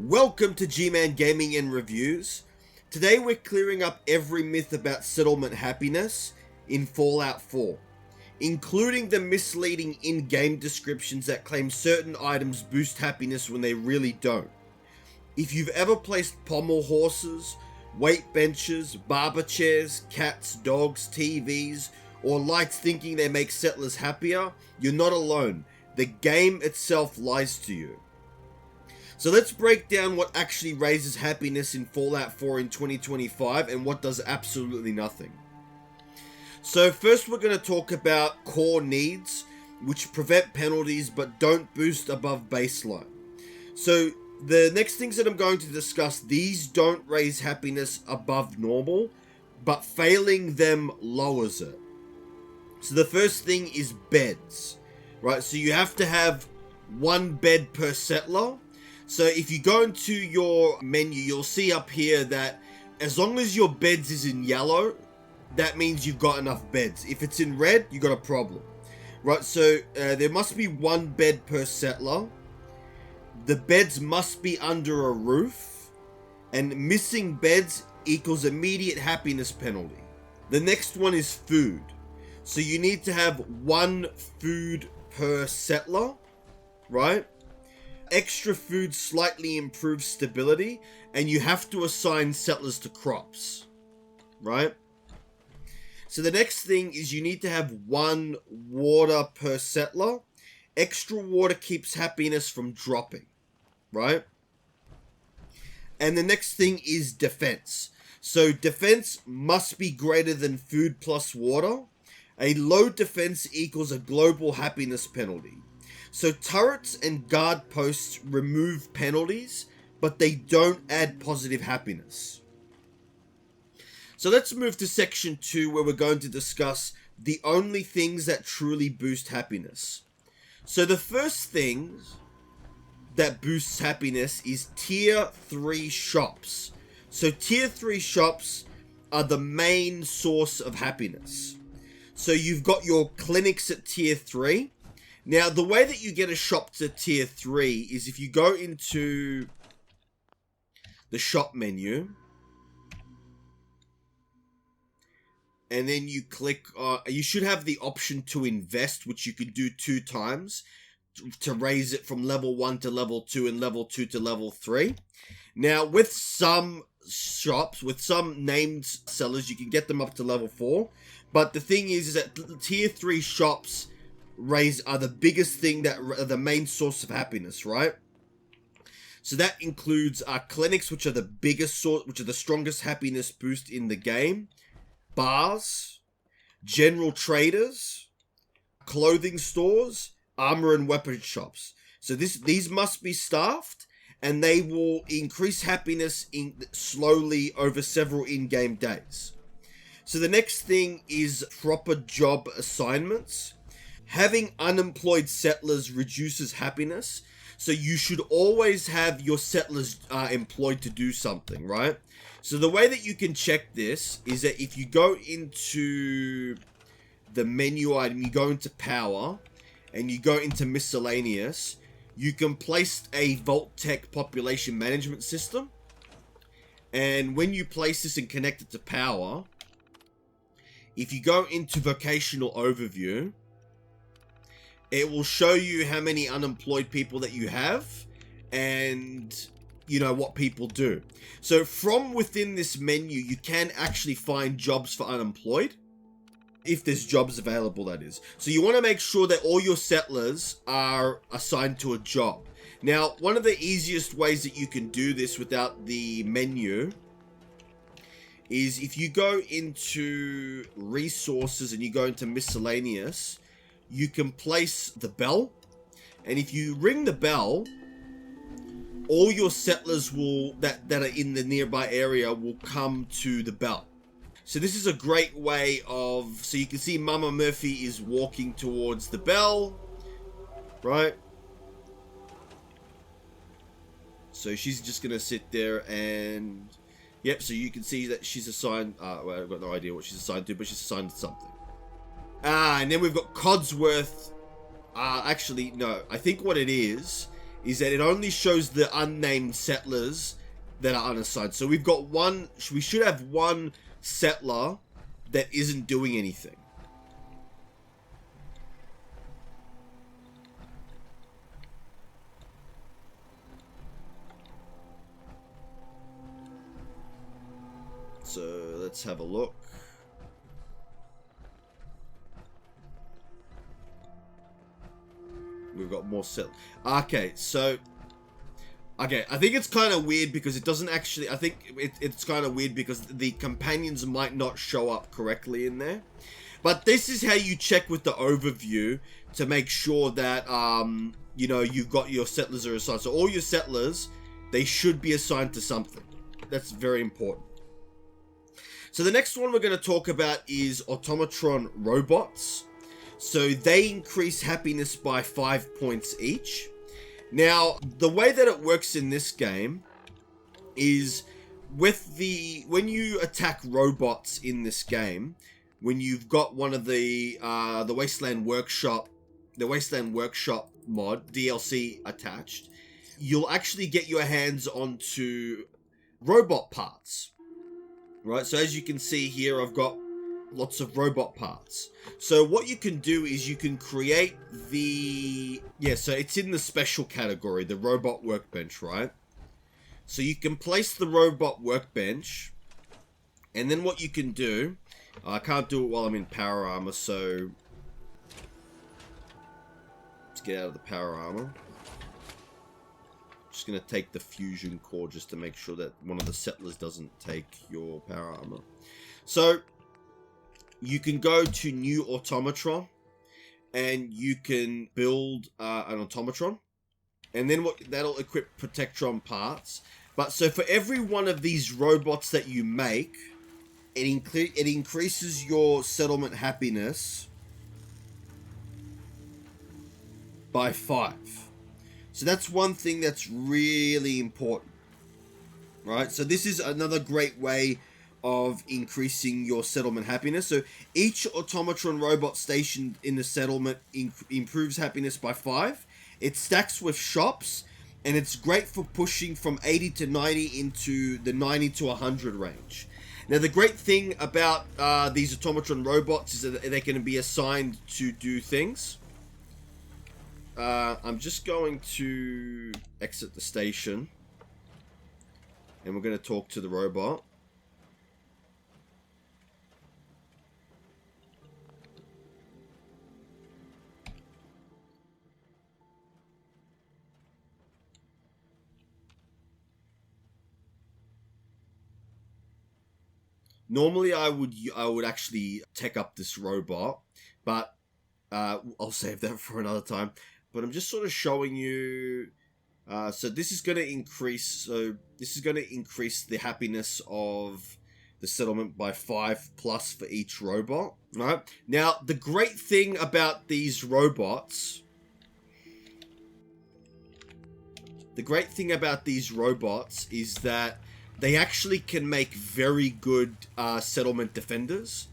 Welcome to G-Man Gaming and Reviews. Today we're clearing up every myth about settlement happiness in Fallout 4, including the misleading in-game descriptions that claim certain items boost happiness when they really don't. If you've ever placed pommel horses, weight benches, barber chairs, cats, dogs, TVs, or lights thinking they make settlers happier, you're not alone. The game itself lies to you. So let's break down what actually raises happiness in Fallout 4 in 2025 and what does absolutely nothing. So first we're going to talk about core needs, which prevent penalties but don't boost above baseline. So the next things that I'm going to discuss, these don't raise happiness above normal, but failing them lowers it. So the first thing is beds, right? So you have to have one bed per settler. So if you go into your menu, you'll see up here that as long as your beds is in yellow, that means you've got enough beds. If it's in red, you got a problem, right? So there must be one bed per settler. The beds must be under a roof, and missing beds equals immediate happiness penalty. The next one is food. So you need to have one food per settler, right? Extra food slightly improves stability, and you have to assign settlers to crops, right? So the next thing is you need to have one water per settler. Extra water keeps happiness from dropping, right? And the next thing is defense. So defense must be greater than food plus water. A low defense equals a global happiness penalty. So turrets and guard posts remove penalties, but they don't add positive happiness. So let's move to section 2, where we're going to discuss the only things that truly boost happiness. So the first thing that boosts happiness is tier 3 shops. So tier 3 shops are the main source of happiness. So you've got your clinics at tier 3. Now, the way that you get a shop to tier 3 is if you go into the shop menu, and then you click, you should have the option to invest, which you can do 2 times to raise it from level 1 to level 2 and level 2 to level 3. Now, with some shops, with some named sellers, you can get them up to level 4. But the thing is that tier 3 shops are the biggest thing, that are the main source of happiness, right? So that includes clinics, which are the biggest source, which are the strongest happiness boost in the game, bars, general traders, clothing stores, armor and weapon shops. So these must be staffed, and they will increase happiness slowly over several in-game days. So the next thing is proper job assignments. Having unemployed settlers reduces happiness, so you should always have your settlers employed to do something, right? So the way that you can check this is that if you go into the menu item, you go into power, and you go into miscellaneous, you can place a Vault Tech population management system, and when you place this and connect it to power, if you go into vocational overview, it will show you how many unemployed people that you have and, you know, what people do. So from within this menu, you can actually find jobs for unemployed, if there's jobs available, that is. So you want to make sure that all your settlers are assigned to a job. Now, one of the easiest ways that you can do this without the menu is if you go into resources and you go into miscellaneous, you can place the bell, and if you ring the bell, all your settlers that are in the nearby area will come to the bell. So this is a great way of, so you can see Mama Murphy is walking towards the bell, right? So she's just gonna sit there and, yep, so you can see that she's assigned, well, I've got no idea what she's assigned to, but she's assigned to something. And then we've got Codsworth. Actually, no. I think what it is is that it only shows the unnamed settlers that are unassigned. So we've got one, we should have one settler that isn't doing anything. So let's have a look. We've got more settlers. Okay, so... Okay, I think it's kind of weird because it doesn't actually... I think it's kind of weird because the companions might not show up correctly in there. But this is how you check with the overview to make sure that, you know, you've got your settlers are assigned. So all your settlers, they should be assigned to something. That's very important. So the next one we're going to talk about is Optometron robots. So they increase happiness by 5 points each. Now, the way that it works in this game is when you attack robots in this game, when you've got one of the Wasteland Workshop mod DLC attached, you'll actually get your hands onto robot parts. Right, so as you can see here, I've got lots of robot parts. So what you can do is you can create so it's in the special category, the robot workbench, right? So you can place the robot workbench, and then what you can do, I can't do it while I'm in power armor, so let's get out of the power armor. Just going to take the fusion core just to make sure that one of the settlers doesn't take your power armor. So you can go to new Optometron and you can build an Optometron, and then that'll equip Protectron parts. But so for every one of these robots that you make, it increases your settlement happiness by 5. So that's one thing that's really important, right? So this is another great way of increasing your settlement happiness. So each Optometron robot stationed in the settlement improves happiness by 5. It stacks with shops, and it's great for pushing from 80 to 90 into the 90 to 100 range. Now, the great thing about these Optometron robots is that they can be assigned to do things. I'm just going to exit the station, and we're going to talk to the robot. Normally, I would actually tech up this robot, but I'll save that for another time. But I'm just sort of showing you. So this is going to increase. So this is going to increase the happiness of the settlement by 5+ for each robot. Right now, the great thing about these robots. The great thing about these robots is that they actually can make very good settlement defenders.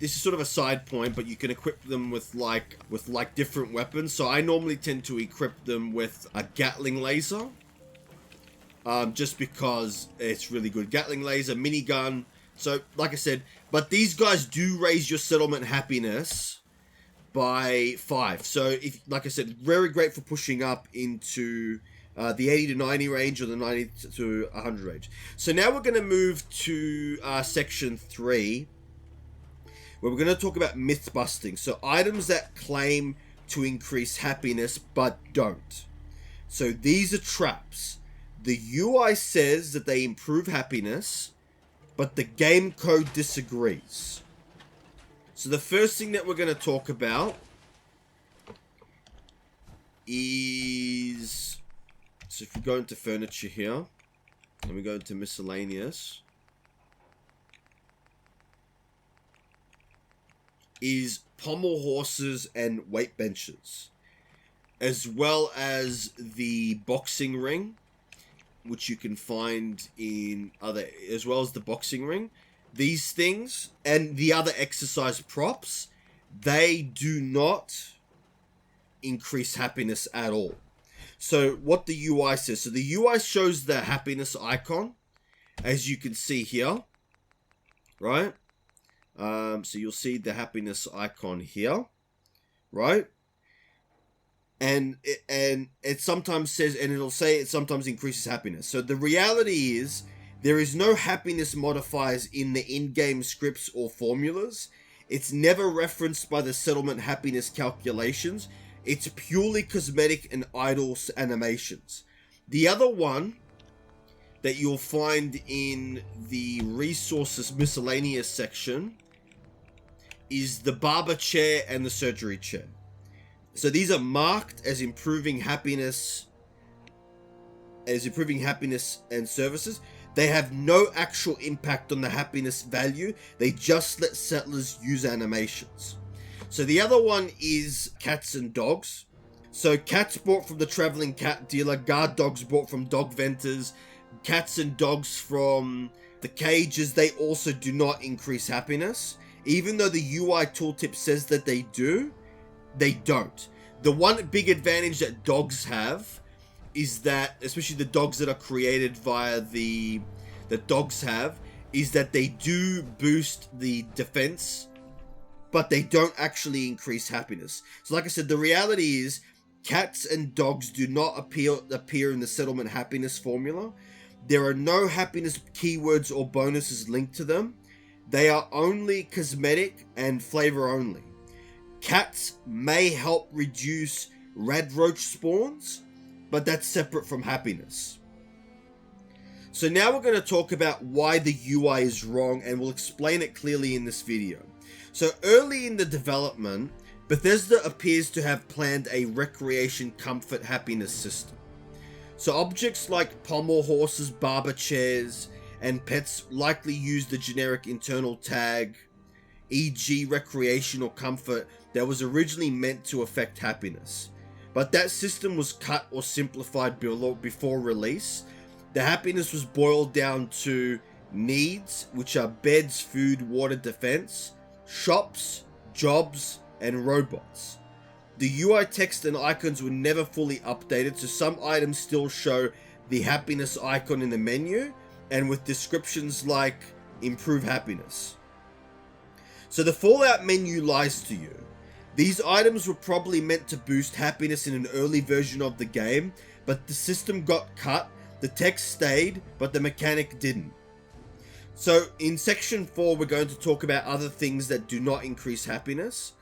This is sort of a side point, but you can equip them with different weapons. So I normally tend to equip them with a Gatling laser, just because it's really good. Gatling laser, minigun. So like I said, but these guys do raise your settlement happiness by 5. So if, like I said, very great for pushing up into the 80 to 90 range or the 90 to 100 range. So now we're going to move to section 3, where we're going to talk about myth busting. So items that claim to increase happiness but don't. So these are traps. The UI says that they improve happiness, but the game code disagrees. So the first thing that we're going to talk about is... So if we go into furniture here, and we go into miscellaneous, is pommel horses and weight benches, as well as the boxing ring, which you can find in as well as the boxing ring. These things and the other exercise props, they do not increase happiness at all. So what the UI says. So the UI shows the happiness icon, as you can see here, right? So you'll see the happiness icon here, right? And it sometimes says, and it'll say it sometimes increases happiness. So the reality is there is no happiness modifiers in the in-game scripts or formulas. It's never referenced by the settlement happiness calculations. It's purely cosmetic and idle animations. The other one that you'll find in the resources miscellaneous section is the barber chair and the surgery chair. So these are marked as improving happiness and services. They have no actual impact on the happiness value. They just let settlers use animations. So the other one is cats and dogs. So cats bought from the traveling cat dealer, guard dogs bought from dog vendors, cats and dogs from the cages, they also do not increase happiness. Even though the UI tooltip says that they do, they don't. The one big advantage that dogs have is that, especially the dogs that are created via the dogs have, is that they do boost the defense, but they don't actually increase happiness. So like I said, the reality is cats and dogs do not appear in the settlement happiness formula. There are no happiness keywords or bonuses linked to them. They are only cosmetic and flavor only. Cats may help reduce radroach spawns, but that's separate from happiness. So now we're going to talk about why the UI is wrong, and we'll explain it clearly in this video. So early in the development, Bethesda appears to have planned a recreation comfort happiness system. So objects like pommel horses, barber chairs, and pets likely use the generic internal tag, e.g. recreational comfort, that was originally meant to affect happiness. But that system was cut or simplified before release. The happiness was boiled down to needs, which are beds, food, water, defense, shops, jobs, and robots. The UI text and icons were never fully updated, so some items still show the happiness icon in the menu, and with descriptions like improve happiness. So the Fallout menu lies to you. These items were probably meant to boost happiness in an early version of the game, but the system got cut, the text stayed, but the mechanic didn't. So in section 4, we're going to talk about other things that do not increase happiness.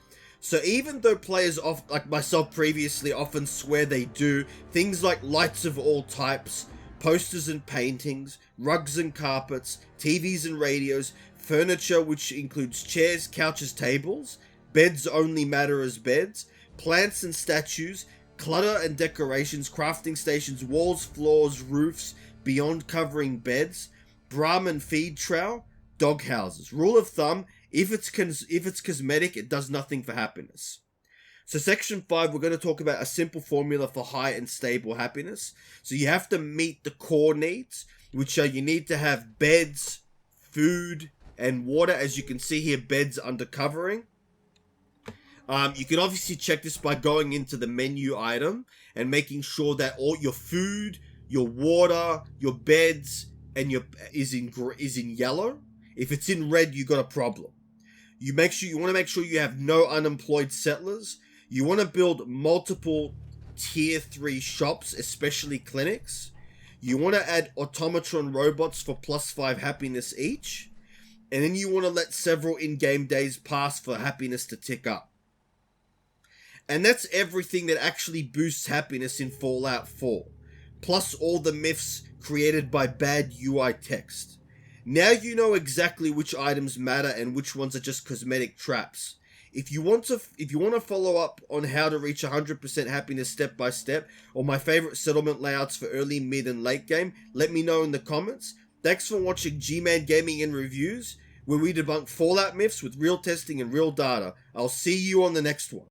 So even though players, like myself previously, often swear they do, things like lights of all types, posters and paintings, rugs and carpets, TVs and radios, furniture which includes chairs, couches, tables, beds only matter as beds, plants and statues, clutter and decorations, crafting stations, walls, floors, roofs, beyond covering beds, Brahmin feed trough, dog houses. Rule of thumb, if it's cosmetic, it does nothing for happiness. So section 5, we're going to talk about a simple formula for high and stable happiness. So you have to meet the core needs, which are you need to have beds, food, and water. As you can see here, beds under covering. You can obviously check this by going into the menu item and making sure that all your food, your water, your beds, and is in yellow. If it's in red, you got a problem. You want to make sure you have no unemployed settlers. You want to build multiple tier 3 shops, especially clinics. You want to add Optometron robots for +5 happiness each. And then you want to let several in-game days pass for happiness to tick up. And that's everything that actually boosts happiness in Fallout 4. Plus all the myths created by bad UI text. Now you know exactly which items matter and which ones are just cosmetic traps. If you want to follow up on how to reach 100% happiness step by step, or my favorite settlement layouts for early, mid, and late game, let me know in the comments. Thanks for watching G-Man Gaming and Reviews, where we debunk Fallout myths with real testing and real data. I'll see you on the next one.